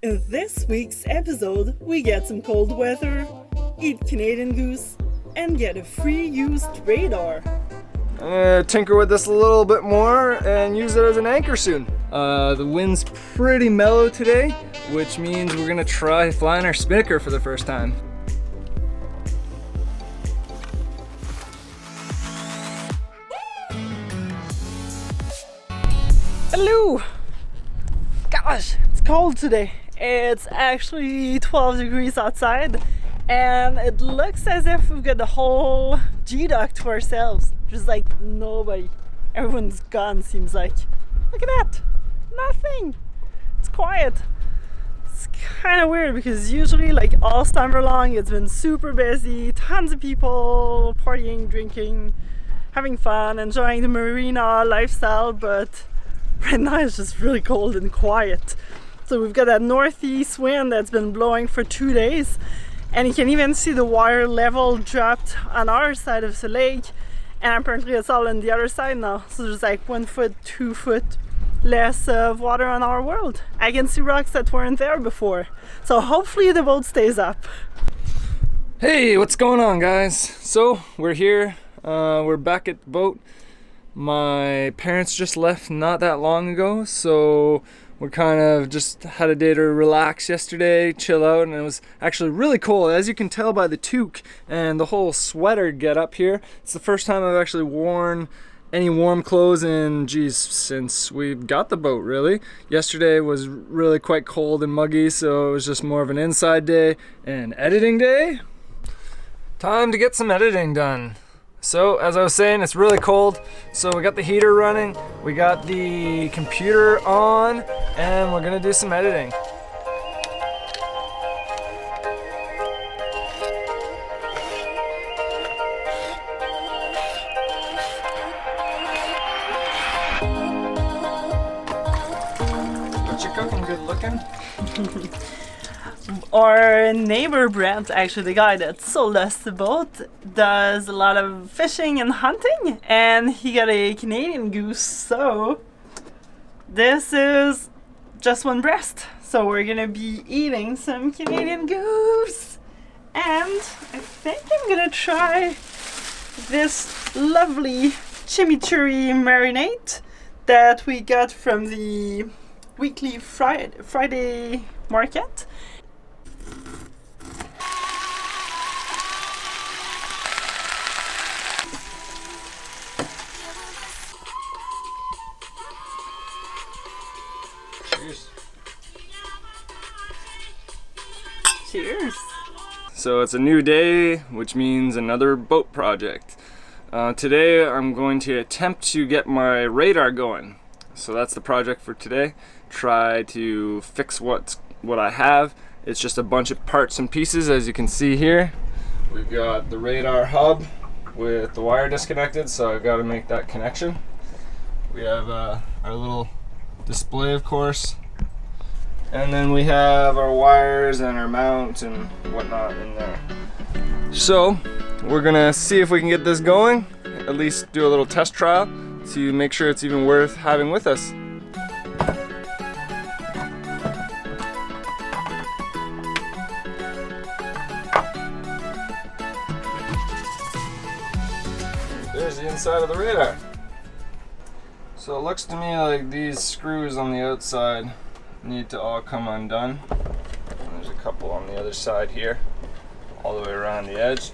In this week's episode, we get some cold weather, eat Canadian goose, and get a free used radar. Tinker with this a little bit more and use it as an anchor soon. The wind's pretty mellow today, which means we're gonna try flying our spinnaker for the first time. Hello! Gosh, it's cold today. It's actually 12 degrees outside, and it looks as if we've got the whole G-Dock to ourselves. Just like nobody. Everyone's gone, seems like. Look at that! Nothing! It's quiet. It's kind of weird because usually, like all summer long, it's been super busy, tons of people partying, drinking, having fun, enjoying the marina lifestyle, but right now it's just really cold and quiet. So we've got that northeast wind that's been blowing for 2 days, and you can even see the water level dropped on our side of the lake, and apparently it's all on the other side now. So there's like 1 foot, 2 foot less of water on our world. I can see rocks that weren't there before. So hopefully the boat stays up. Hey, what's going on, guys? So we're here. We're back at the boat. My parents just left not that long ago, so we kind of just had a day to relax yesterday, chill out, and it was actually really cold. As you can tell by the toque and the whole sweater get up here, it's the first time I've actually worn any warm clothes since we got the boat, really. Yesterday was really quite cold and muggy, so it was just more of an inside day. And editing day? Time to get some editing done. So, as I was saying, it's really cold, so we got the heater running, we got the computer on, and we're gonna do some editing. What you cooking, good looking? Our neighbor Brent, actually the guy that sold us the boat, does a lot of fishing and hunting, and he got a Canadian goose, so this is just one breast. So we're gonna be eating some Canadian goose, and I think I'm gonna try this lovely chimichurri marinade that we got from the weekly Friday market. Cheers. So it's a new day, which means another boat project. Today I'm going to attempt to get my radar going. So that's the project for today. Try to fix what I have. It's just a bunch of parts and pieces, as you can see here. We've got the radar hub with the wire disconnected, so I've got to make that connection. We have our little display, of course. And then we have our wires and our mount and whatnot in there. So we're gonna see if we can get this going, at least do a little test trial to make sure it's even worth having with us. There's the inside of the radar. So it looks to me like these screws on the outside need to all come undone. And there's a couple on the other side here, all the way around the edge,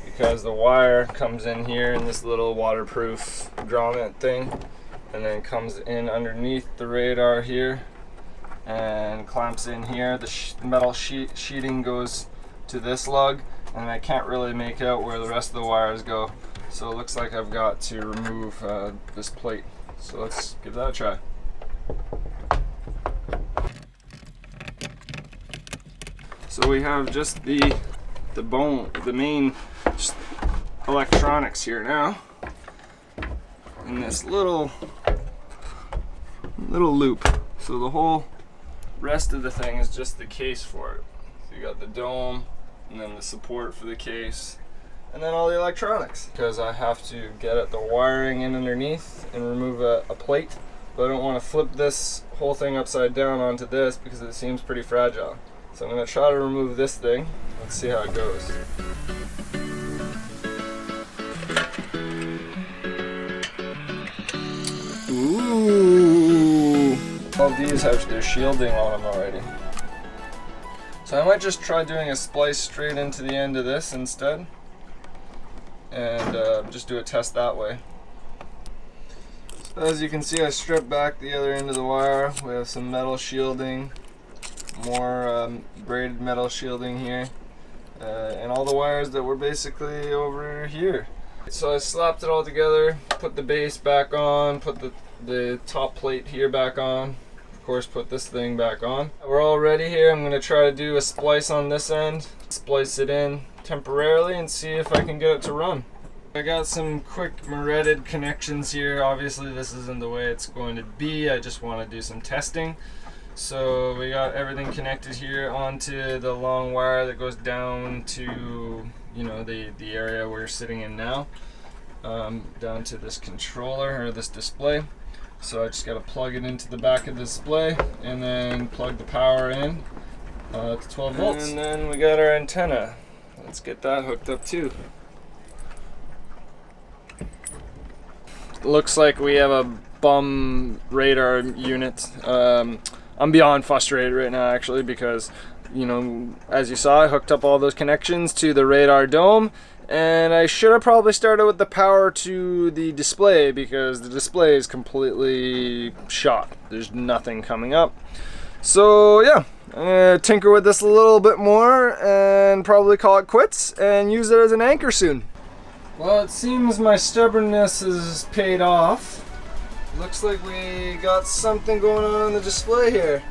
because the wire comes in here in this little waterproof grommet thing, and then comes in underneath the radar here and clamps in here. The metal sheeting goes to this lug, and I can't really make out where the rest of the wires go, so it looks like I've got to remove this plate. So let's give that a try. So we have just the main electronics here now, in this little loop. So the whole rest of the thing is just the case for it. So you got the dome, and then the support for the case, and then all the electronics. Because I have to get at the wiring in underneath and remove a plate but I don't want to flip this whole thing upside down onto this because it seems pretty fragile. So I'm going to try to remove this thing. Let's see how it goes. Ooh! All these have their shielding on them already. So I might just try doing a splice straight into the end of this instead, and just do a test that way. So as you can see, I stripped back the other end of the wire. We have some metal shielding, more braided metal shielding here, and all the wires that were basically over here. So I slapped it all together, put the base back on, put the top plate here back on, of course put this thing back on. We're all ready here. I'm going to try to do a splice on this end, splice it in temporarily and see if I can get it to run. I got some quick moretted connections here. Obviously this isn't the way it's going to be. I just want to do some testing. So we got everything connected here onto the long wire that goes down to, you know, the area we're sitting in now, down to this controller or this display. So I just got to plug it into the back of the display and then plug the power in to 12 volts. And then we got our antenna. Let's get that hooked up too. Looks like we have a bum radar unit. I'm beyond frustrated right now actually because, you know, as you saw, I hooked up all those connections to the radar dome, and I should have probably started with the power to the display because the display is completely shot. There's nothing coming up. So yeah, I'm gonna tinker with this a little bit more and probably call it quits and use it as an anchor soon. Well, it seems my stubbornness is paid off. Looks like we got something going on the display here.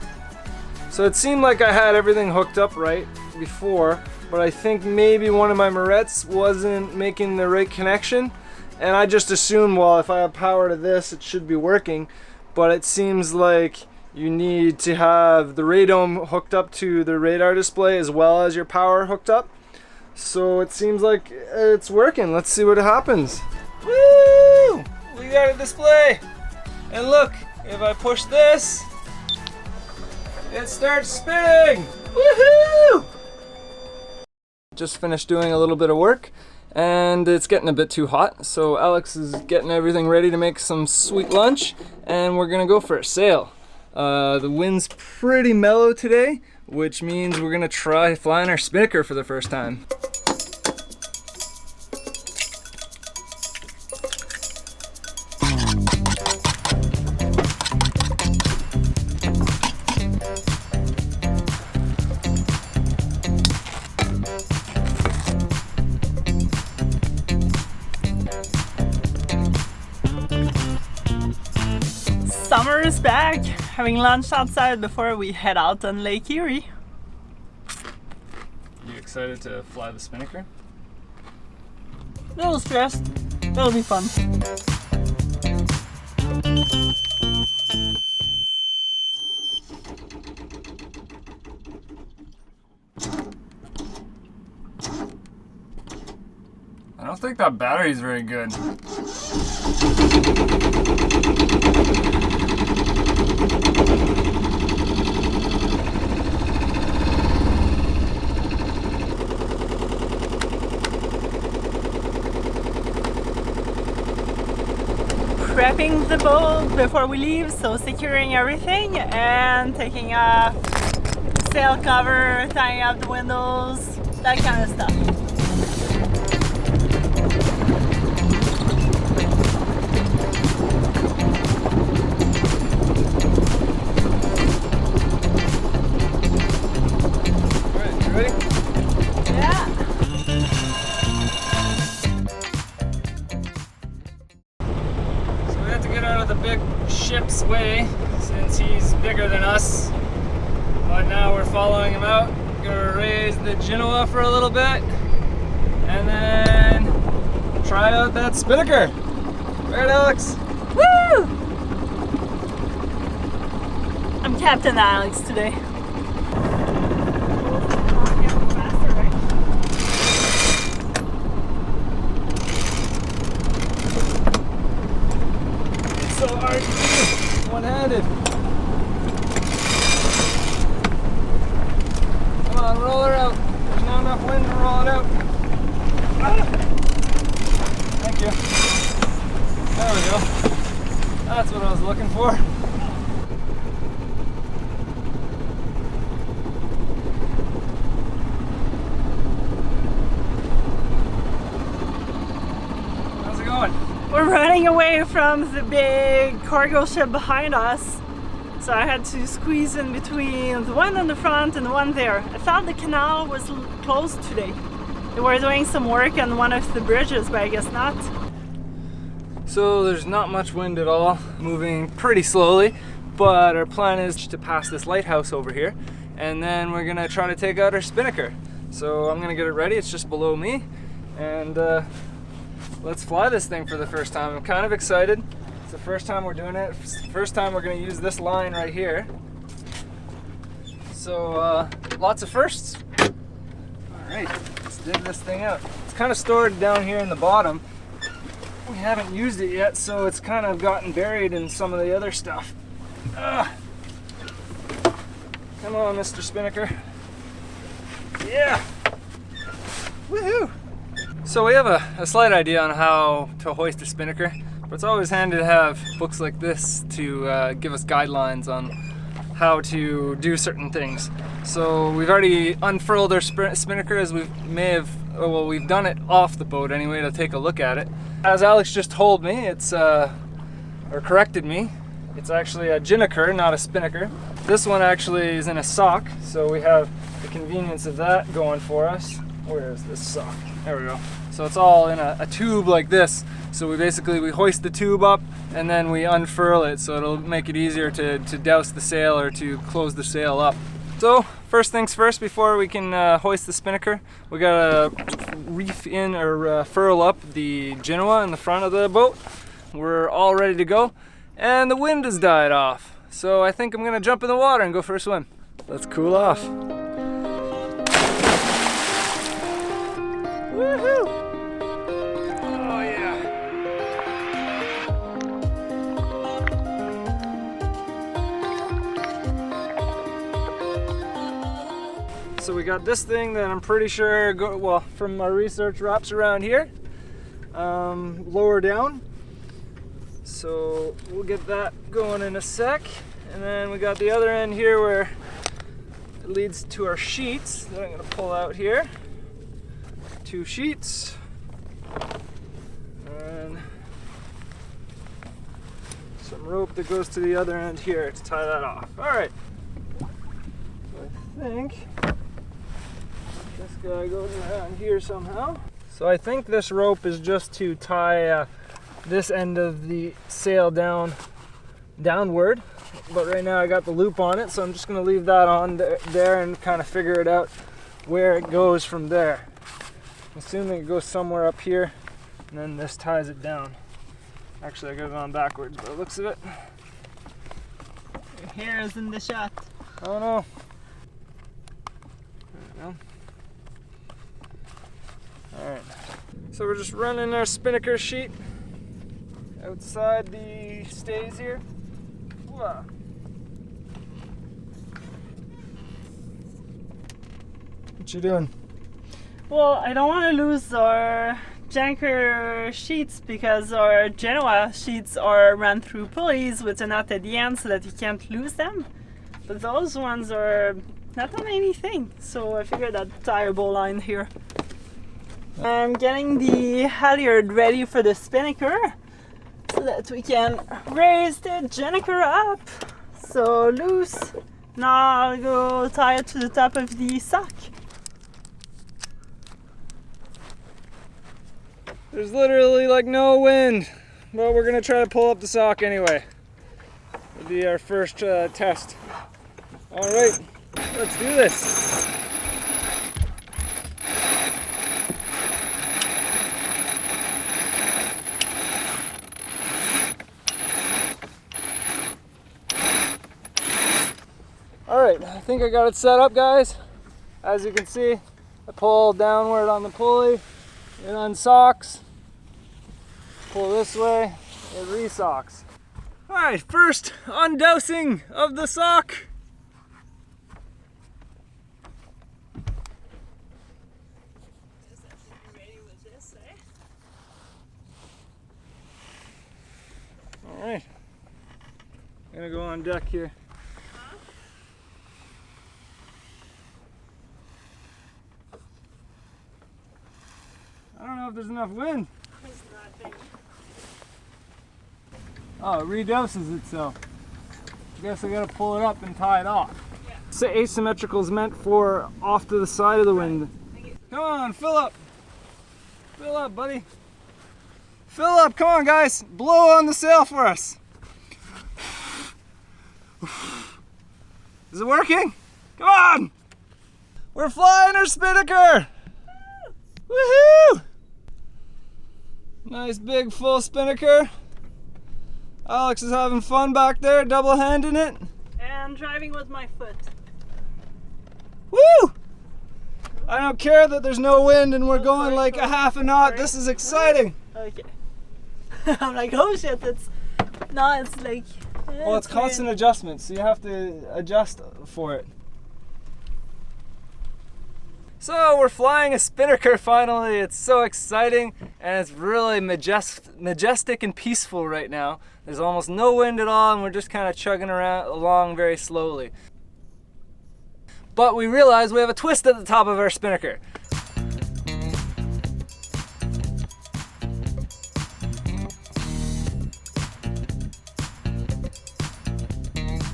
So it seemed like I had everything hooked up right before, but I think maybe one of my morettes wasn't making the right connection, and I just assumed, well, if I have power to this, it should be working. But it seems like you need to have the radome hooked up to the radar display as well as your power hooked up. So it seems like it's working. Let's see what happens. Woo! We got a display! And look, if I push this, it starts spinning! Woohoo! Just finished doing a little bit of work, and it's getting a bit too hot, so Alex is getting everything ready to make some sweet lunch, and we're gonna go for a sail. The wind's pretty mellow today, which means we're gonna try flying our spinnaker for the first time. Summer is back, having lunch outside before we head out on Lake Erie. You excited to fly the spinnaker? A little stressed, it'll be fun. I don't think that battery's very good. Prepping the boat before we leave, so securing everything and taking off sail cover, tying up the windows, that kind of stuff. Ship's way since he's bigger than us, but now we're following him out. Gonna raise the Genoa for a little bit and then try out that spinnaker. Right, Alex? Woo! I'm Captain Alex today. haul it out. Thank you. There we go. That's what I was looking for. How's it going? We're running away from the big cargo ship behind us. So I had to squeeze in between the one in the front and the one there. I thought the canal was closed today. They were doing some work on one of the bridges, but I guess not. So there's not much wind at all, moving pretty slowly, but our plan is to pass this lighthouse over here, and then we're gonna try to take out our spinnaker. So I'm gonna get it ready, it's just below me, and let's fly this thing for the first time. I'm kind of excited. It's the first time we're doing it. It's the first time we're gonna use this line right here. So lots of firsts. All right, let's dig this thing out. It's kind of stored down here in the bottom. We haven't used it yet, so it's kind of gotten buried in some of the other stuff. Ugh. Come on, Mr. Spinnaker. Yeah! Woohoo! So we have a slight idea on how to hoist a spinnaker, but it's always handy to have books like this to give us guidelines on how to do certain things. So we've already unfurled our spinnaker, as we've done it off the boat anyway to take a look at it. As Alex just told me, or corrected me, it's actually a Gennaker, not a spinnaker. This one actually is in a sock, so we have the convenience of that going for us. Where is this sock? There we go. So it's all in a tube like this. So we hoist the tube up and then we unfurl it, so it'll make it easier to douse the sail or to close the sail up. So first things first, before we can hoist the spinnaker, we gotta reef in or furl up the Genoa in the front of the boat. We're all ready to go, and the wind has died off. So I think I'm gonna jump in the water and go for a swim. Let's cool off. Woohoo! Oh yeah! So we got this thing that I'm pretty sure, from my research, wraps around here, lower down. So we'll get that going in a sec. And then we got the other end here where it leads to our sheets that I'm gonna pull out here. 2 sheets. And some rope that goes to the other end here to tie that off. All right. So I think this guy goes around here somehow. So I think this rope is just to tie this end of the sail downward. But right now I got the loop on it, so I'm just gonna leave that on there and kind of figure it out where it goes from there. I'm assuming it goes somewhere up here, and then this ties it down. Actually, I got it on backwards, but it looks of it. Your hair is in the shot. Oh no. There we go. Alright. So we're just running our spinnaker sheet outside the stays here. Whoa. What you doing? Well, I don't want to lose our Gennaker sheets because our Genoa sheets are run through pulleys with a nut at the end so that you can't lose them. But those ones are not on anything, so I figured I'd tie a bowline here. I'm getting the halyard ready for the spinnaker so that we can raise the Gennaker up. So loose. Now I'll go tie it to the top of the sock. There's literally like no wind, but we're gonna try to pull up the sock anyway. It'll be our first test. All right, let's do this. All right, I think I got it set up, guys. As you can see, I pull downward on the pulley. It unsocks, pull this way, it resocks. All right, first undousing of the sock. Gonna go on deck here. I don't know if there's enough wind. There's nothing. Oh, it redoses itself. I guess I gotta pull it up and tie it off. Yeah. So asymmetrical is meant for off to the side of the wind. Come on, fill up. Fill up, buddy. Fill up, come on guys. Blow on the sail for us. Is it working? Come on! We're flying our spinnaker! Woohoo! Nice big full spinnaker. Alex is having fun back there, double-handing it. And driving with my foot. Woo! I don't care that there's no wind and we're going like a half a knot. This is exciting. Okay. I'm like, oh shit, it's like... Well, it's constant adjustment, so you have to adjust for it. So we're flying a spinnaker finally. It's so exciting and it's really majestic and peaceful right now. There's almost no wind at all and we're just kind of chugging along very slowly. But we realize we have a twist at the top of our spinnaker.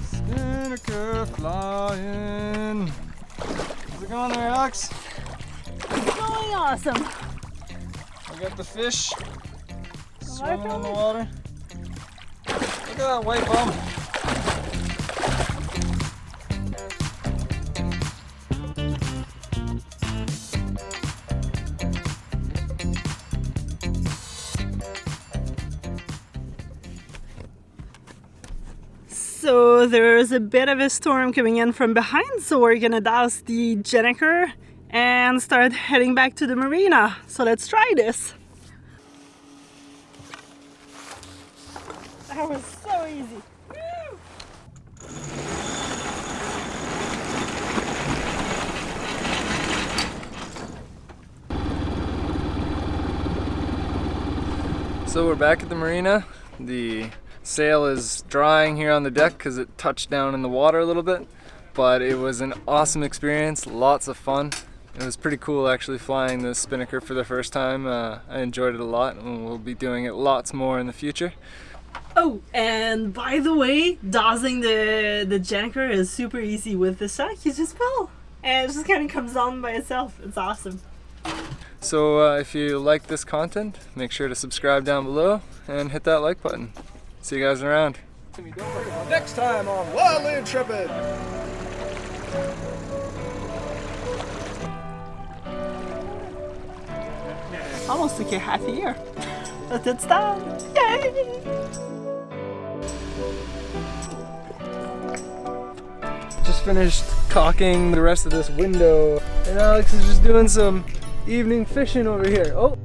Spinnaker flying. How's it going there, Alex? It's going awesome. I got the fish swimming in the water. Look at that white bum. So there's a bit of a storm coming in from behind, so we're gonna douse the Gennaker and start heading back to the marina. So let's try this. That was so easy. Woo! So we're back at the marina. The sail is drying here on the deck because it touched down in the water a little bit, but it was an awesome experience, lots of fun. It was pretty cool actually flying the spinnaker for the first time. I enjoyed it a lot and we'll be doing it lots more in the future. Oh, and by the way, dowsing the Gennaker is super easy with the sack. You just pull and it just kind of comes on by itself. It's awesome. So if you like this content, make sure to subscribe down below and hit that like button. See you guys around. Next time on Wildly Intrepid. Almost took you half a year, but it's done. Yay! Just finished caulking the rest of this window, and Alex is just doing some evening fishing over here. Oh.